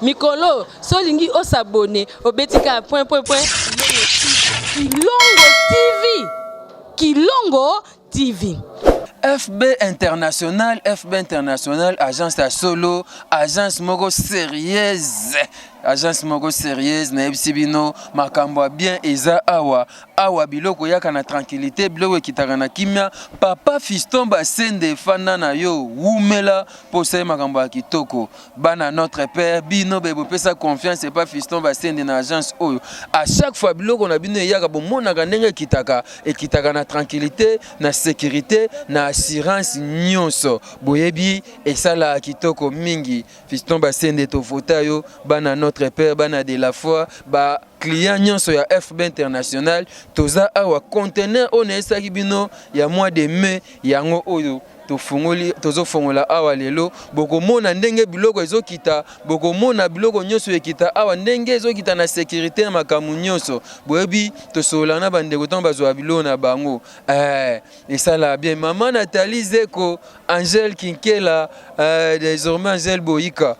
mikolo solingi o s'abonner au betika point Kilongo TV. Kilongo TV. FB International, agence à solo, agence mogo sérieuse. Agence mogo sérieuse na ebisibino makambo bien eza awa biloko yaka na tranquillité biloko kitaka na kimia papa fiston basende fana na yo wumela posa makambo ya kitoko bana notre père bino bebo pesa confiance et pas fiston basende na agence oyo à chaque fois biloko na bino yaka bomona ndenge kitaka na tranquillité na sécurité na assurance nyonso boyebi esala kitoko mingi fiston basende to fota yo bana notre père bana de la foi ba client nyonso ya FB International toza awa conteneur on esaki bino ya mois de mai yango oyo tozofongola awa lelo bokomona ndenge biloko ezokita bokomona biloko nyonso ekita awa ndenge ezokita na sécurité makamu nyonso boyebi tosola na bandeko ton bazwa biloko na bango esala bien maman Nathalie Zeko Angèle Kinkela désormais Angèle Boyika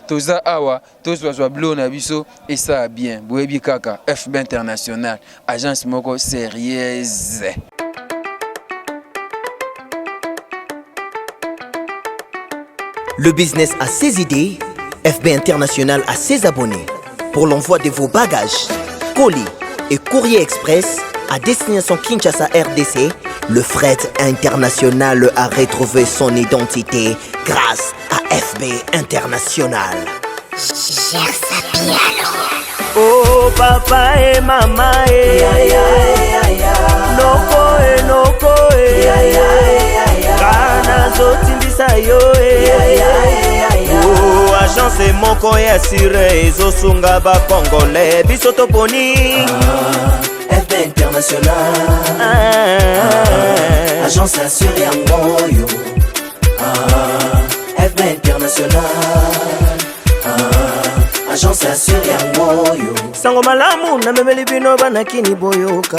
toza awa tozwa biloko na biso esala bien boyebi kaka FB International agence moko sérieuse. Le business a ses idées, FB International a ses abonnés. Pour l'envoi de vos bagages, colis et courrier express à destination Kinshasa RDC, le fret international a retrouvé son identité grâce à FB International. Oh papa et maman noko kana zotimbisa yo oh agence moko ya sire ezosunga ba congolais biso toponi FB International agence assure yango yo FB International agence assure yango yo sango malamu na memeli bino bana kini boyoka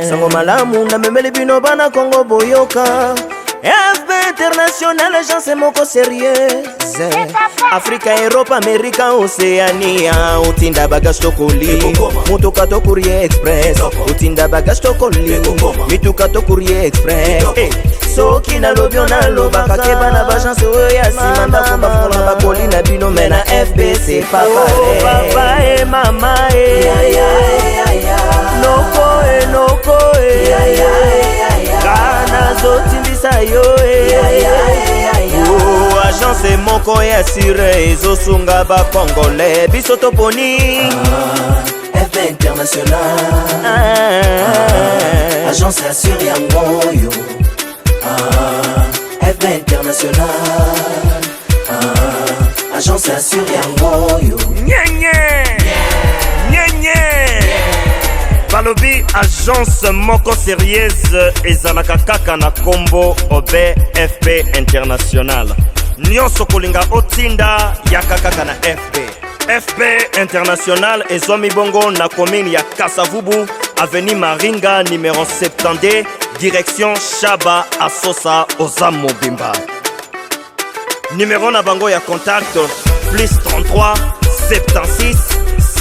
sango malamu na memeli bino bana Congo boyoka FB International agence moko sérieuse Afrique, Europe, Amérique, Océania utinda bagage tokoli mutuka to courrier express utinda bagage tokoli mituka to courrier express soki na lobio na lobaka keba na bagence oyo ya sima ndako bafonga bakoli na bino me na FB c'est pas pareil papa et maman noko kana zotimbisa yo oh agence moko ya sire ezosunga ba congolais biso toponi FB International agence assure yango yo FB International agence assure yango yo balobi agence moko sérieuse ezalaka kaka na kombo obe FB International nyonso kolinga otinda yaka kaka na FB International ezwami bongo na commune ya Kasavubu avenue Maringa numéro 72 direction Chaba Asosa Oza Mobimba numéro na bango ya contact plus 33 76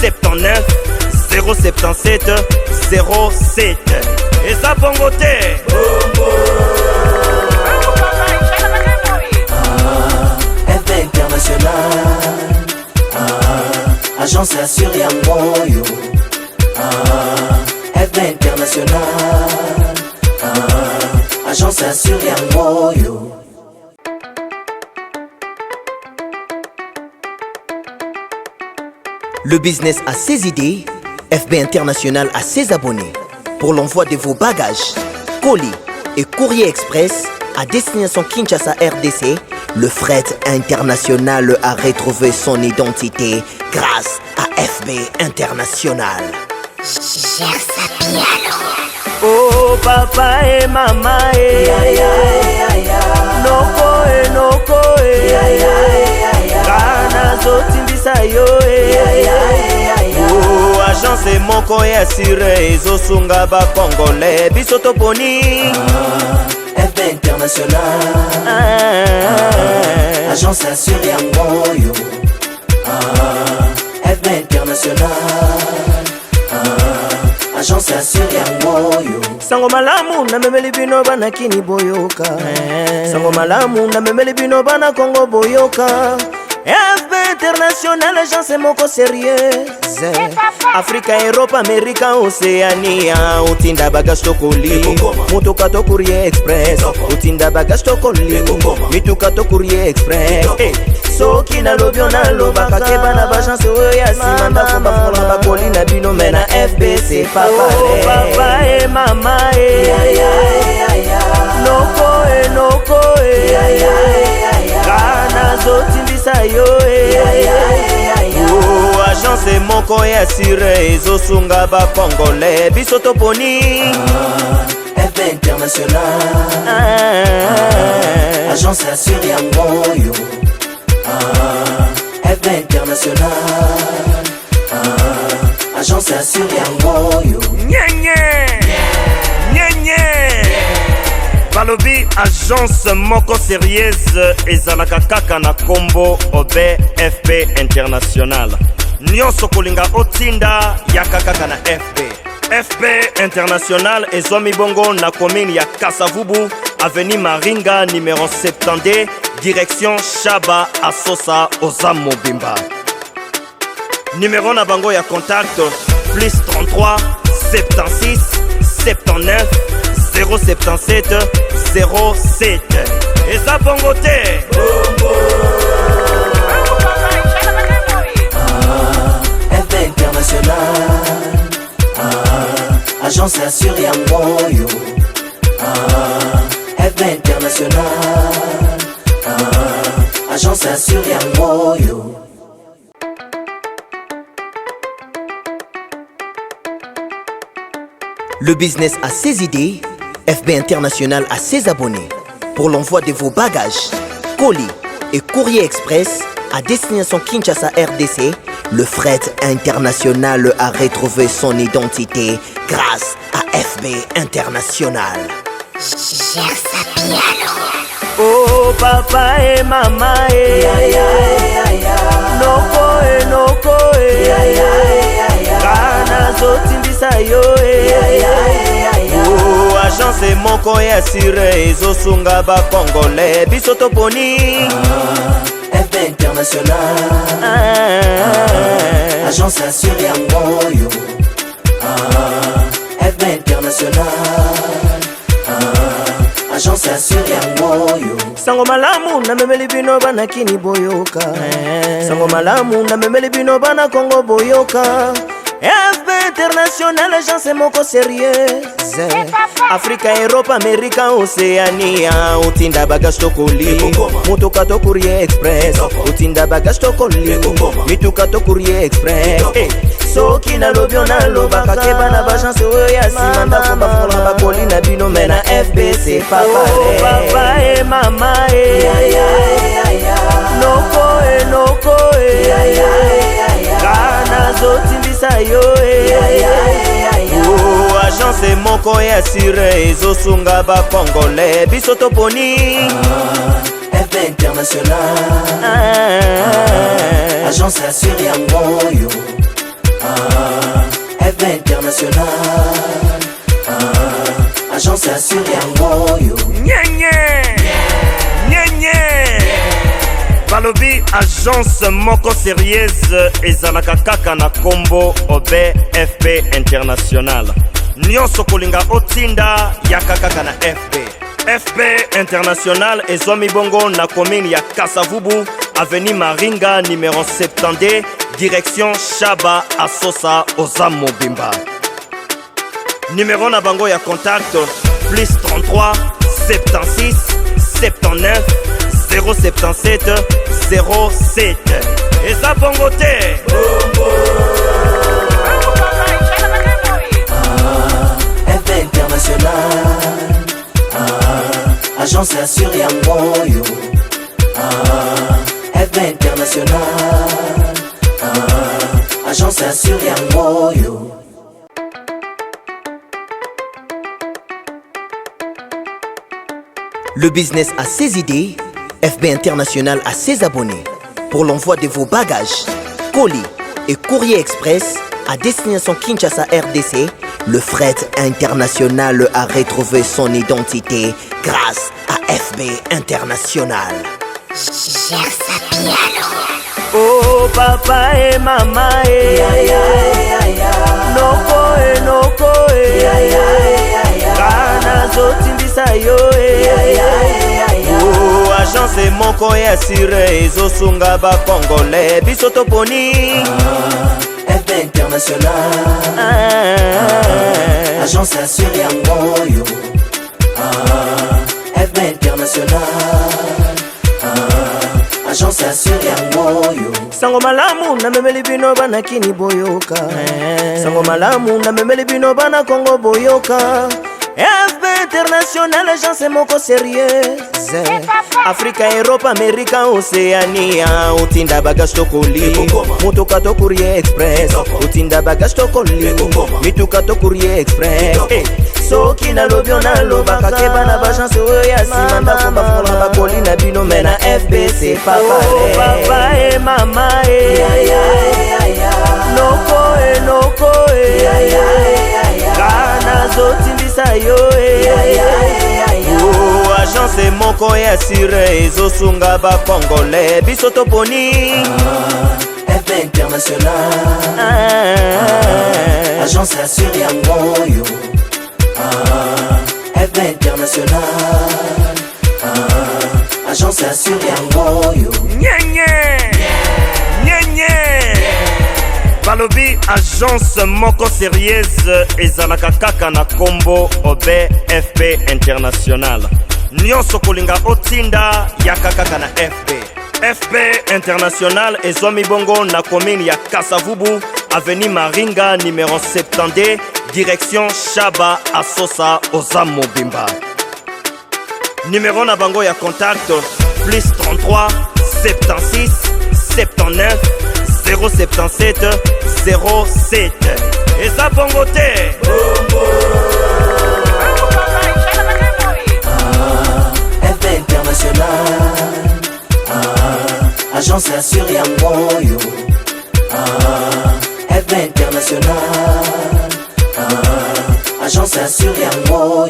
79 077 07 eza bongo te FB International agence assure yango yo FB International agence assure yango yo. Le business a ses idées, FB International a ses abonnés. Pour l'envoi de vos bagages, colis et courrier express à destination Kinshasa RDC, le fret international a retrouvé son identité grâce à FB International. oh papa et maman noko kana zotimbisa yo oh agence moko ya sire ezosunga ba congolais biso toponi FB International agence assure yango yo International. Agence assure yangoyo. Sango malamu na memeli bino bana kini boyoka. Sango malamu na memeli bino bana Congo boyoka. FB International, agence moko sérieuse. Afrika, Europe, Amerika, Oceania. Utinda bagage tokoli, mutuka to courrier express. Utinda bagage tokoli, mituka to courrier express. Soki na lobyo na loba kakeba na bagence oya simanda kumba fona bakoli na bino mena FBC papa. Oh papa et mama noko noko kana zotimbisa yo Oh agence moko ya sire ezosunga ba congolais biso toponi FB International. Agence assure yangoyo. FB International. Agence assure yangoyo. Balobi agence moko sérieuse ezalaka kaka na kombo obe FB International. Nyonso kolinga otinda yaka kaka na FB. FB International ezomi bongo na commune ya Kasavubu, avenue Maringa numéro 70, direction Chaba Asosa Ozamobimba. Numéro na bango ya contact plus 33 76 79 077 07. Eza bongo te. FB International. Agence assure yangoyo. FB International. Agence assure yangoyo. Le business a ses idées, FB International a ses abonnés. Pour l'envoi de vos bagages, colis et courrier express à destination Kinshasa RDC, le fret international a retrouvé son identité grâce à FB International. Oh papa et mama noko noko kana zotimbisa yo Oh agence moko ya sire ezosunga ba congolais biso toponi FB International. Agence assure yangoyo. FB International. Agence assure yangoyo. Sango malamu na memeli bino bana kini boyoka. Sango malamu na memeli bino bana Congo boyoka. FB International, agence moko sérieuse. Afrika, Europe, Amerika, Oceania. Utinda bagage tokoli, mutuka to courrier express. Utinda bagage tokoli, mituka to courrier express. Soki na lobyo na loba kakeba na bagence oya simanda kumba fona bakoli na bino mena FBC papa. Oh papa et mama noko noko kana zotimbisa yo Oh agence moko ya sire ezosunga ba congolais biso toponi FB International. Agence assure yangoyo. FB International. Agence assure yangoyo. Balobi agence moko sérieuse ezalaka kaka na kombo obe FB International. Nyonso kolinga otinda yaka kaka na FB. FB International ezomi bongo na commune ya Kasavubu, avenue Maringa numéro 70, direction Chaba Asosa Ozamobimba. Numéro na bango ya contact plus 33 76 79 077 07. Eza bongo te. FB International. Agence assure yangoyo. FB International. Agence assure yangoyo. Le business a ses idées, FB International a ses abonnés. Pour l'envoi de vos bagages, colis et courrier express à destination Kinshasa RDC, le fret international a retrouvé son identité grâce à FB International. Oh papa et maman noko kana zotimbisa yo Oh agence moko ya sire ezosunga ba congolais biso toponi FB International Agence assure yango FB International Agence assure yango Sango malamu na memeli bino bana kini boyoka Sango malamu na memeli bino bana Congo boyoka FB International agence moko sérieuse Afrika, Europe, Amerika, Oceania Utinda bagage tokoli Mutuka to courrier express Utinda bagage tokoli Mituka to courrier express Soki na lobyo na loba Kakeba na bagence oya Simanda kumba fona bakoli na bino Mena FBC papa Oh papa et mama Noko Kana zotimbisa yo Oh agence moko ya sire ezosunga ba congolais biso toponi FB International Agence assure yango FB International Agence assure yango balobi agence moko sérieuse ezalaka kaka na kombo obe FB International nyonso kolinga otinda yaka kaka na FB International ezwami bongo na commune ya Kasavubu avenue Maringa numéro 70 direction Chaba Asosa Oza Mobimba. Numéro na bango ya contact plus 33 76 79 077 07. Eza bongo te FB International Agence assure yango FB International Agence assure yango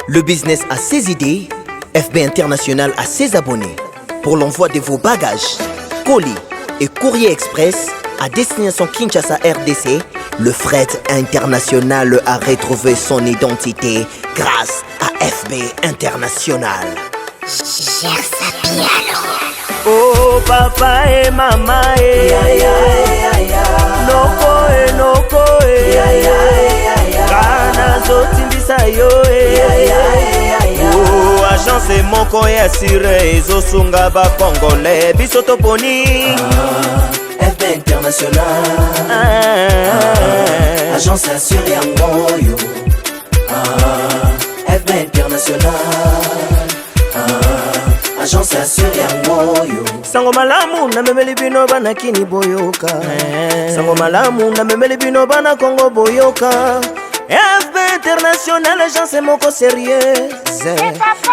Le business a ses idées, FB International a ses abonnés. Pour l'envoi de vos bagages, colis et courrier express à destination Kinshasa RDC, le fret international a retrouvé son identité grâce à FB International. Oh papa et maman Noko Kana zotimbisa yo Oh agence moko ya sire ezosunga ba congolais biso toponi FB International Agence assure yango FB International Agence assure yango Sango malamu na memeli bino bana kini boyoka Sango malamu na memeli bino bana Congo boyoka FB International agence moko sérieuse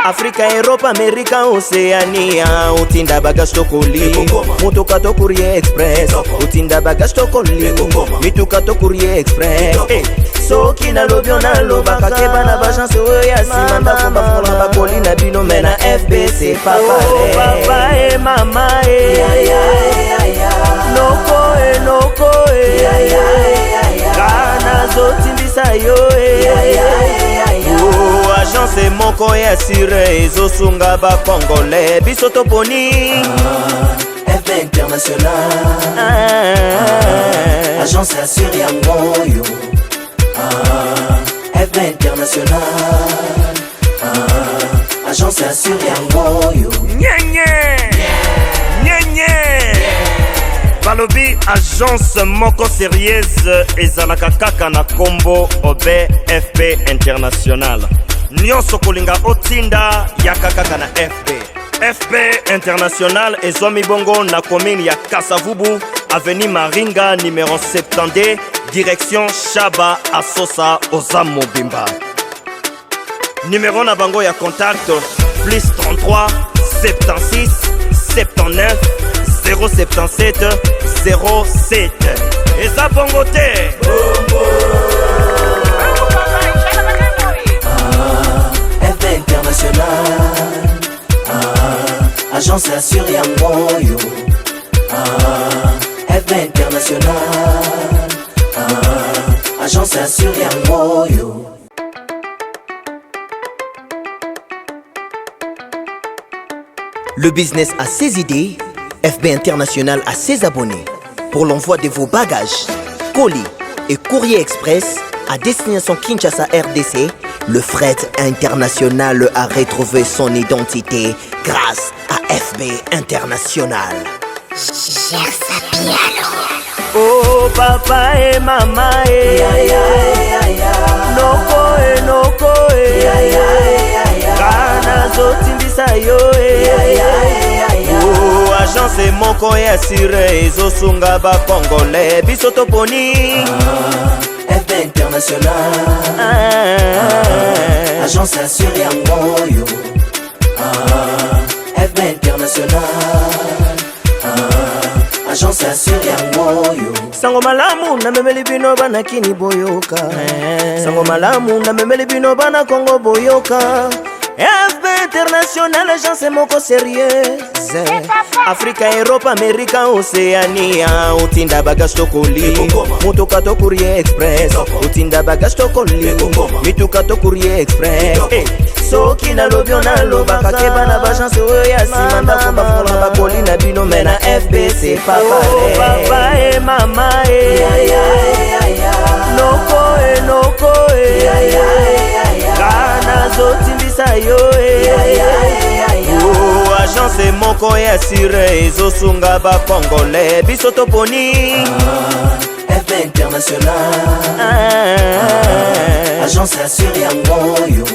Afrika, Europe, Amerika, Oceania Utinda bagage tokoli Mutuka to courrier express Utinda bagage tokoli Mituka to courrier express Soki na lobyo na loba Kakeba na bagence oya Simanda kumba fona bakoli na bino Mena FBC papa Oh papa et mama Noko Kana zotimbisa yo Oh agence moko ya sire ezosunga ba congolais biso toponi FB International Agence assure yango FB International Agence assure yango balobi agence moko sérieuse ezalaka kaka na kombo obe FB International nyonso kolinga otinda yaka kaka na FB International ezwami bongo na commune ya Kasavubu avenue Maringa numéro 70 direction Chaba Asosa Oza Mobimba. Numéro na bango ya contact plus 33 76 79 077 07. Et ça bongote. FB International. Agence assure Yangoyo. FB International. Agence assure Yangoyo. Le business a ses idées, FB International a ses abonnés. Pour l'envoi de vos bagages, colis et courrier express à destination Kinshasa RDC, le fret international a retrouvé son identité grâce à FB International. Oh papa et maman noko kana zotimbisa yo oh agence moko ya sire ezosunga ba congolais biso toponi FB International. Agence assure Yangoyo. FB International. Agence assure Yangoyo. sango malamu na memeli bino bana kini boyoka sango malamu na memeli bino bana Congo boyoka FB International agence moko sérieuse Africa, Europe, America, Oceania utinda bagage tokoli mutuka to courrier express utinda bagage tokoli mituka to courrier express soki na lobio na lobaka keba na bagence oyo ya nsima ndako bafungola bakoli na bino me na FB c'est pas pareil papa et mama noko kana zotimbisa yo oh agence moko ya sire ezosunga ba congolais biso toponi FB International. Agence assure Yangoyo.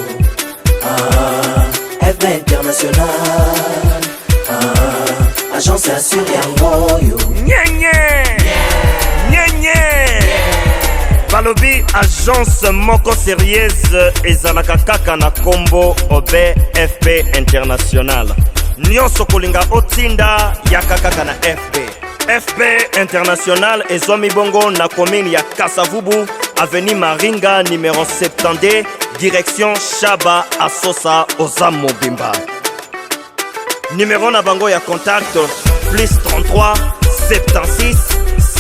FB International. Agence assure Yangoyo. Balobi agence moko sérieuse ezalaka kaka na kombo obe FB International. Nyonso kolinga otinda yaka kaka na FB International ezomi bongo na commune ya Kasavubu, avenue Maringa numéro 70, direction Shaba Asosa Ozamo Bimba. Numéro na bango ya contact plus 33 76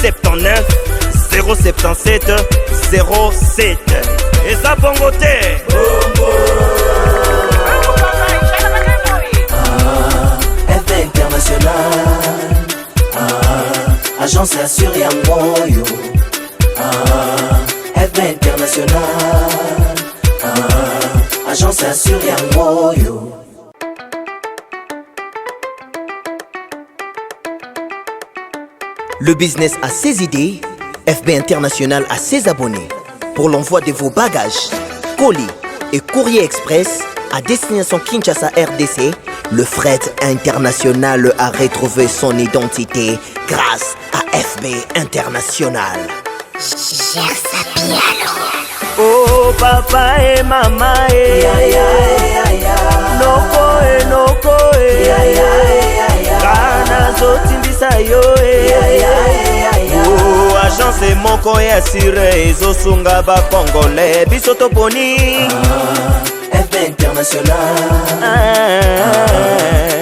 79 077 07. Et ça bongote. FB International. Agence assure Yangoyo. FB International. Agence assure Yangoyo. Le business a ses idées, FB International a ses abonnés. Pour l'envoi de vos bagages, colis et courrier express à destination Kinshasa RDC, le fret international a retrouvé son identité grâce à FB International. oh papa et mama noko kana zotimbisa yo oh agence moko ya sire ezosunga ba congolais biso toponi FB International.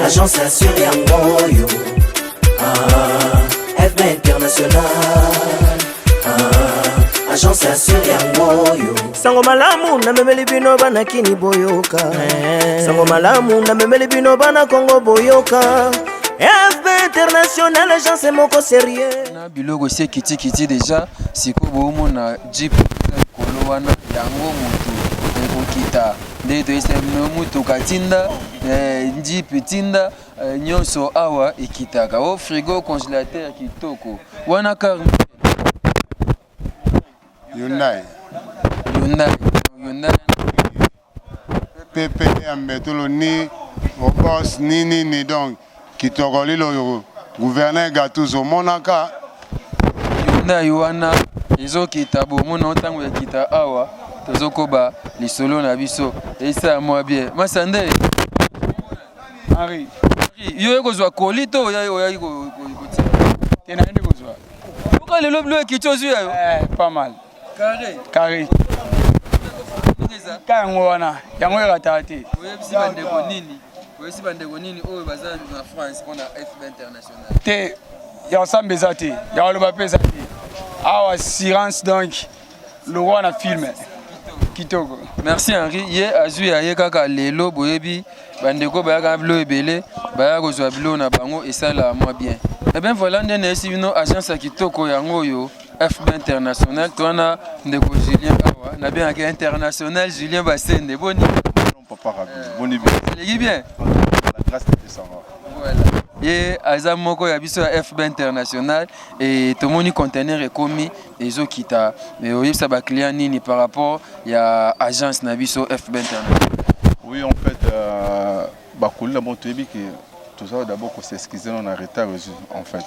Agence assure Yangoyo. FB International. Agence assure Yangoyo. sango malamu na memeli bino bana kini boyoka sango malamu na memeli bino bana Congo boyoka FB International agence moko sérieux na biloko sie kiti déjà siko bomo na jeep kolo wana yango mutu ekokita nde toyesa bino mutuka tinda jeep tinda nyonso awa ekitaka o frigo congélateur kitoko wana kar Hyundai Pepe ya mbetolo ni boss ni donc kitokoli lo gouverneur Gattuso monaka Hyundai wana ezokita bomona otango ekita awa tozokoba lisolo na biso esa mwa bien masande Henri. Yo kozwa kolito oya kotia. Tena ndi kozwa. Pourquoi le lobe qui chose yo? Pas mal. Carré. Carré. Kango wana. Yango ekata te. Oyebisi bandeko nini? Oyebisi bandeko nini oyo baza na France mpona FB International? Te ya osambe eza te. Ya oloba mpe eza te. Awa assurance donc le roi na film. Kitoko. Merci Henri. Ye azwi aye kaka lelo boyebi bandeko bayaka bilo ebele baya kozwa bilo na bango esala moi bien. Eh bien voilà ndene esi bino agence ya kitoko yango oyo FB International tona ndeko Julien awa na bien que international Julien Basende boni. Papa Rabi, boni bien. Legi bien. La grâce de ça va. Voilà. Et aza moko ya biso ya FB International et tomoni conteneur ekomi ezokita mais oyebisa ba client nini par rapport ya agence na biso FB International. Oui, en fait bakoli la moto ebi que tout ça d'abord qu'on s'excuser on a retard en fait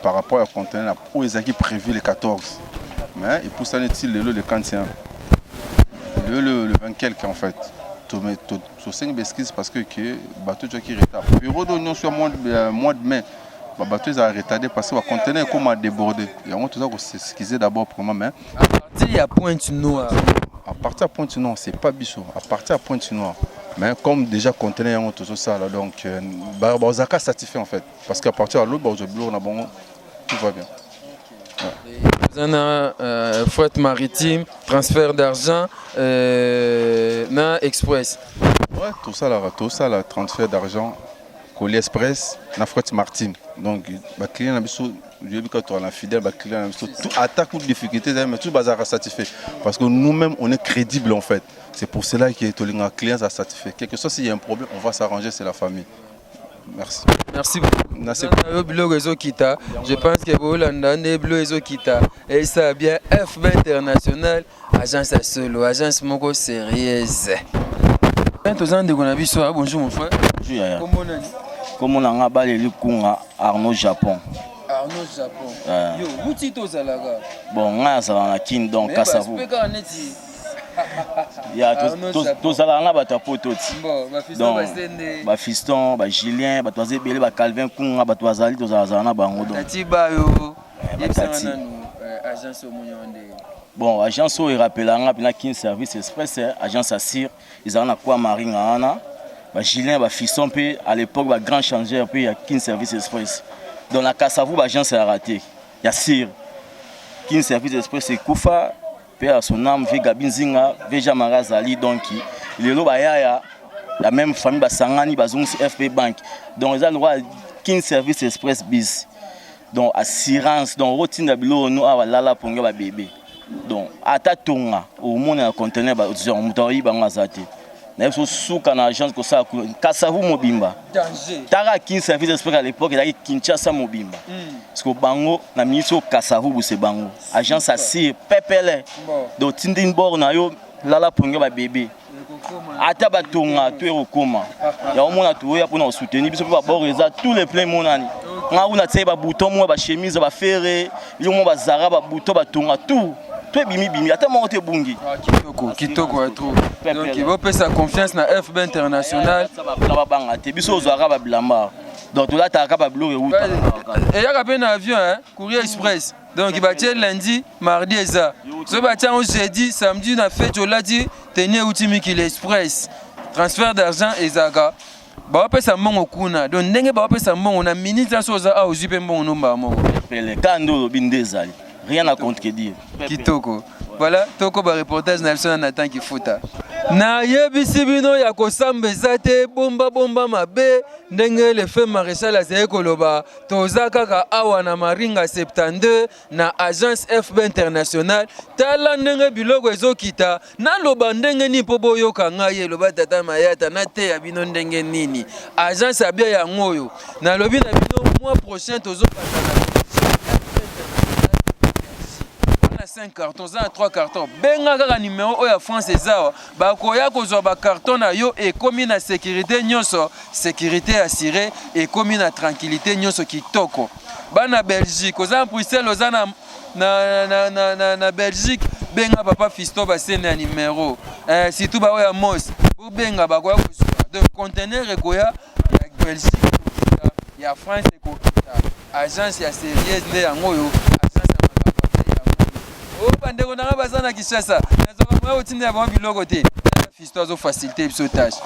par rapport au conteneur où ils ont prévu le 14 mais et pour ça n'est-il le 41 le 20 quelque en fait tout 5 excuses parce que bateau qui retard bureau d'union sur mois de mai bateau ils a retardé parce que le conteneur comme a débordé et on tout ça qu'on s'excuser d'abord pour moi mais à partir il y a Pointe-Noire. À partir à Pointe-Noire, c'est pas Bissau. À partir à Pointe-Noire. Mais comme déjà conteneur on tout ça là donc Zaka satisfait en fait parce qu'à partir à l'autre on a bon tout va bien. Vous avez fret maritime, transfert d'argent, na express. Ouais, tout ça là, transfert d'argent, colis express, na fret maritime. Donc les clients je dis quand on a fidèle, les clients tout attaque toute difficulté, mais tout bazar satisfait parce que nous-mêmes on est crédible en fait. C'est pour cela que tous les clients sont satisfaits. Quelque chose s'il y a un problème, on va s'arranger, c'est la famille. Merci. Merci beaucoup. Je pense que vous l'entendez, et ça bien FB International, agence à solo, agence moko sérieuse. Bonjour mon frère. Comment on a balé le Kunga Arnaud Japon. Arnaud Japon. Yo, où tu es allé? Bon, on a ça dans la kin donc Kassavou. Il y a tous ça là bata poto. Donc ba fiston, ba Julien, ba toazé belé, ba Calvin Kunga, ba toazali tous ça na bango donc. Tatiba yo. Agence au Mouyonde. Bon, agence au rappelanga pina kin service express, agence assire, ils en a quoi marine ana. Ba Julien, ba fiston pe à l'époque ba grand changeur pe ya kin service express. Dans la Kassavou ba agence a raté. Ya sir. Kin service express c'est Koufa. À son âme, V. Gabinzinga, Veja Marazali, donc il est là, la même famille, Sangani, Bazoum, FP Bank. Donc, ils ont le droit à 15 services express bis. Donc, assurance, donc, routine de bilo, nous avons là pour un bébé. Donc, à ta tonga, au monde, un conteneur, on motori, bangazate. Nous avons sous une agence comme ça, Kassavou Mobimba. Tara 15 services express à l'époque, il y a Kinshasa Mobimba. Parce que Bango, na ministre Kassavou, c'est Bango. Agence assire, pepele. Donc, Tindin Bor, na yo, lala pour un bébé. Ata batonga, tu es au coma. Il y a au moins à tout pour nous soutenir. Parce que tous les pleins monani. On a tiré un bouton, une chemise, un ferré, un zara, un bouton, un tonga, tout. Toi bimi bimi ata monte bungi kitoko trop donc il va faire sa confiance na FB International ça va na banga te biso ozwaka ba bilamba donc là ta ka ba bilo euta et ya ka pe na avion hein courrier express donc il va tirer lundi mardi et ça so ba tirer jeudi samedi na fête au lundi tenir outimi ki l'express transfert d'argent et zaga ba pa sa mbongo kuna donc ndenge ba pa sa mbongo na minute so za a ozipe mbongo no mba moko pele kando bindezali. Rien à contredire. Kitoko. Voilà, toko ba reportage na Elson Nathan Kifuta. Na yebisi bino ya kosamba ezate bomba mabe ndenge le fait maréchal azeye koloba toza kaka awa na Maringa 72 na agence FB International tala ndenge biloko ezokita na loba ndenge ni po boyoka ngai loba tata mayata na te ya bino ndenge nini agence abia ya ngoyo na lobi na bino mois prochain tozo patana 5 cartons, 3 cartons. Benga kaka numéro oya France ezao. Ba koya kozwa ba carton na yo et komi na sécurité nyonso, sécurité assurée et komi na tranquillité nyonso kitoko. Ba na Belgique, oza Bruxelles, oza na Belgique, benga papa Fisto ba sene ya numéro. Surtout ba oya Mos. Bo benga ba koya kozwa. Donc conteneur ekoya Belgique il y a France agence ya sérieuse nde yango oyo agence ya makambo o bandeko nanga baza na Kinshasa nazoka moya otinda ya bango biloko te fisto azo facilité biso tâche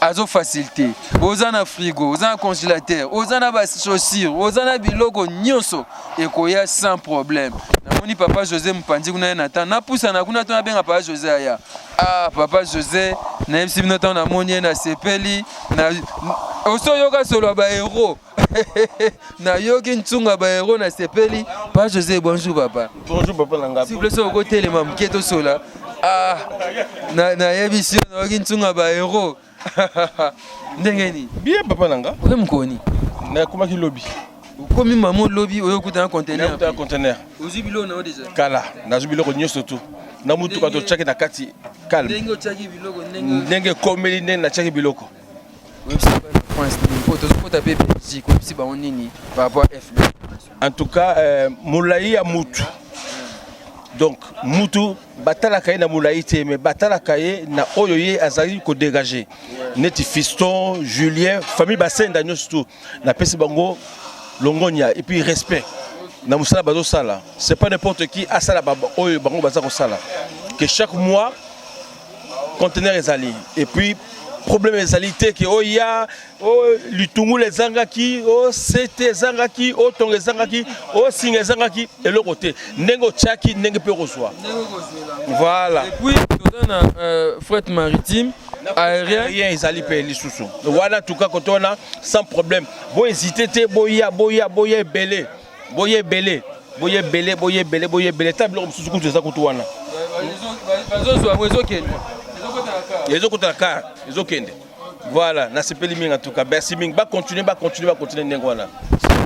azo facilité oza na frigo oza na congélateur oza na ba chaussure oza na biloko nyonso ekoya sans problème namoni papa José Mupandi kuna na temps na pousa na kuna to na benga papa José aya papa José na yebisi bino ntango namoni ye na sepeli na osoyoka solo ba héros na yoki ntsunga ba héros na sepeli papa José bonjour papa. Bonjour papa nanga. S'il vous plaît so côté les mam keto sola na yebisi na yoki ntsunga ba héros ndenge ni bien papa nanga oye mukoni na kuma ki lobby komi maman lobby oyo kuta un conteneur un conteneur ozi bilo na déjà kala na zubilo ko nyoso tu na mutu ka to chaki na kati calme ndenge chaki biloko ndenge komeli ndenge na chaki biloko France poto poto pe Belgique ko si ba onini par rapport à F. En tout cas moulayi ya mutu donc mutu batala kaye na moulayi te mais batala kaye na oyo ye azali ko dégager neti fiston Julien famille basenda nyosto na pesi bango longonia et puis respect na musala bazo sala c'est pas n'importe qui a sala oyo bango baza ko sala que chaque mois conteneur ezali et puis problème ezalité que oya lutungu les zangaki c'était zangaki tonge zangaki singe zangaki et le côté nengo chaki nenge pe reçoit voilà et puis tout dans fret maritime aérien ezali pe lisusu voilà en tout cas quand on a sans problème bo hésiter te boya belé tablo mususu kutu za kutu wana voilà na sepeli minga en tout cas merci minga ba continuer ndengo wana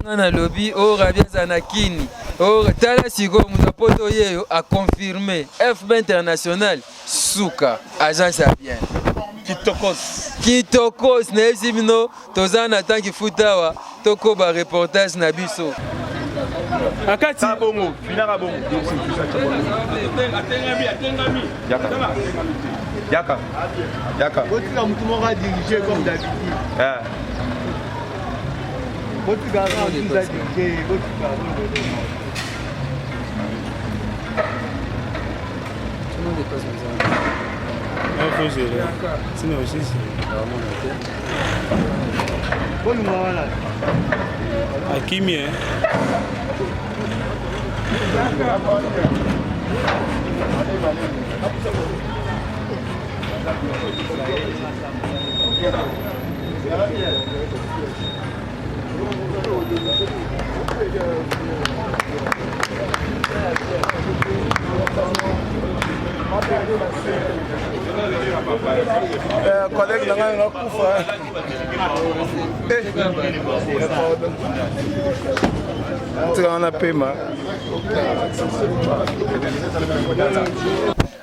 na lobby o rabia zanakini o tala siko muzapoto yeyo a confirmer FB International suka agence ya bien kitokos na ezimino tozana tanki futawa toko ba reportage na biso akati bongo finaka bongo Yaka. Botika mutu moko a dirigé comme d'habitude. Botika a dirigé, botika. Tout le monde dépasse mes amis. Il faut gérer. Sinon aussi, c'est vraiment la tête. Bonne voilà. Hakimi, hein. Collègue nanga kufa. On paiement.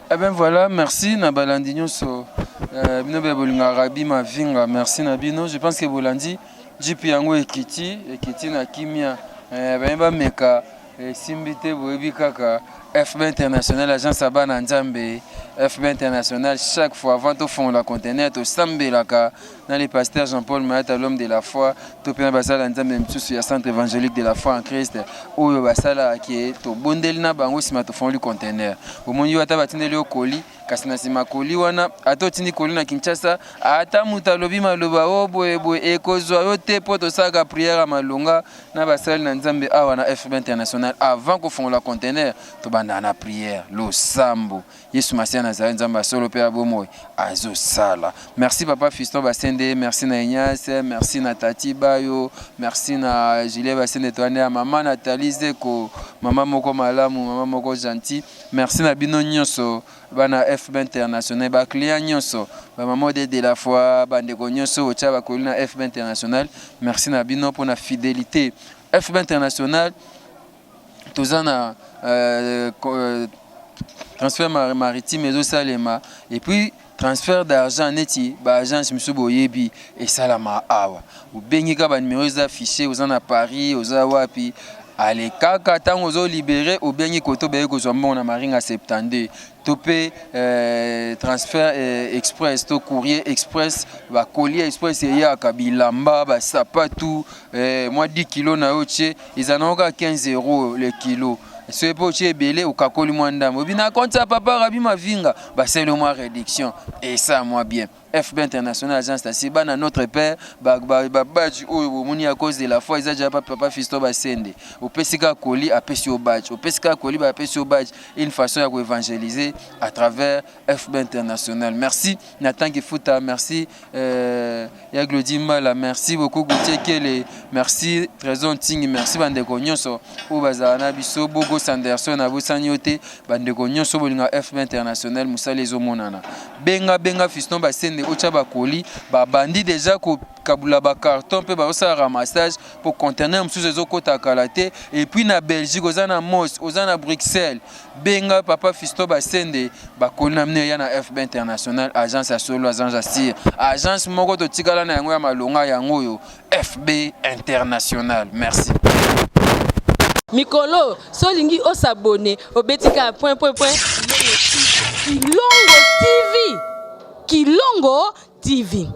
Eh bien voilà, merci na balandi nyonso. Bino be bolinga rabi ma vinga, merci na bino. Je pense que bolandi jipi yango ekiti na kimia. Ba meka simbite boyebi kaka FB International agence abana nzambe FB International chaque fois avant de fond la conteneur to sambelaka dans les pasteurs Jean-Paul Mayata l'homme de la foi to pena basala nzambe mtsusu ya centre évangélique de la foi en Christ oyo basala ki to bondeli na bango sima to fond le conteneur omoni wata batindeli okoli kasi na sima koli wana ato tindi koli na Kinshasa ata muta lobi maloba oboye ekozwa yo te po to saka prière malonga na basali na nzambe awa na FB International avant ko fond la conteneur to na prière lo sambo Yesu Masia Nazareth nzamba solo pe abomoy azo sala. Merci papa Fiston Basende, merci na Ignace, merci na Tati Bayo, merci na Julie Basende toane maman Nathalie Zeko, maman moko malamu, maman moko gentil. Merci na bino nyonso bana FB International ba client nyonso ba maman de la foi bandeko nyonso ocha ba kolina FB International. Merci na bino pour na fidélité. FB International tozana transfert maritime et salema et puis transfert d'argent neti ba agence musuboyebi et salama awa ou bengika ba numéros affichés aux en à Paris aux awapi allez kaka tango zo libéré ou bien koto be ko zombo na maringa 72 topé transfert express to courrier express ba colis express ya kabilamba ba sapatu moi 10 kg na oche izanoka 15 € le kilo. Ce poche belé au kakoli mwanda mobina compte papa rabi mavinga ba c'est le mois réduction et ça moi bien FB International agence tasiba na notre père ba badge o moni à cause de la foi ils a déjà papa fisto ba sende au pesika koli a pesi au badge au pesika koli ba pesi au badge une façon à évangéliser à travers FB International. Merci Nathan Kifuta, merci Yaglodi Mala, merci beaucoup Goutier Kele, merci Trésor Ting, merci Bandeko Nyonso o bazana biso bogo Sanderson à Bosanyote Bandeko Nyonso bolinga FB International musale zo monana benga fiston ba sende ocha ba koli ba bandi déjà ko kabula ba carton pe ba osa ramassage pour conteneur msuzo zo kota kalate et puis na Belgique ozana Mos ozana Bruxelles benga papa fisto ba sende ba koli na mne ya na FB International agence ya solo agence asir agence moko to tikala na yango ya malonga yango yo FB International. Merci. Mikolo solingi osabone obetika point Kilongo TV. Kilongo TV.